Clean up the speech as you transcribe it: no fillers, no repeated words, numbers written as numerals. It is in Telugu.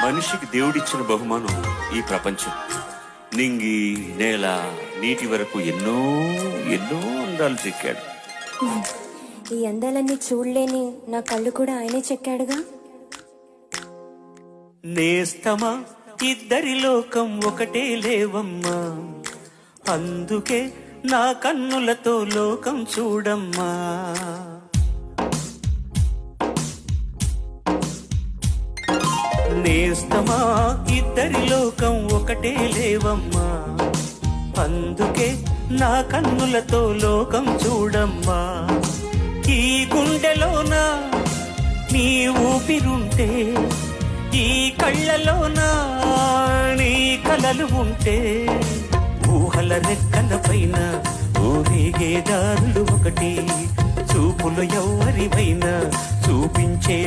మనిషికి దేవుడిచ్చిన బహుమానం ఈ ప్రపంచం. నింగి, నేల, నీటి వరకు ఎన్నో ఎన్నో అందాలు చెక్కాడు. ఈ అందాలన్నీ చూడలేని నా కళ్ళు కూడా ఆయనే చెక్కాడుగా. నేస్తమా ఇద్దరి లోకం ఒకటే లేవమ్మా, అందుకే నా కన్నులతో లోకం చూడమ్మా. నేస్తమా ఇద్దరి లోకం ఒకటే లేవమ్మా, అందుకే నా కన్నులతో లోకం చూడమ్మా. ఈ గుండెలోన నీ ఊపిరుంటే, ఈ కళ్ళలోన నీ కలలు ఉంటే, ఊహల రెక్కల పైన ఊరేగే దారులు ఒకటి, చూపులు ఎవరివైనా చూపించే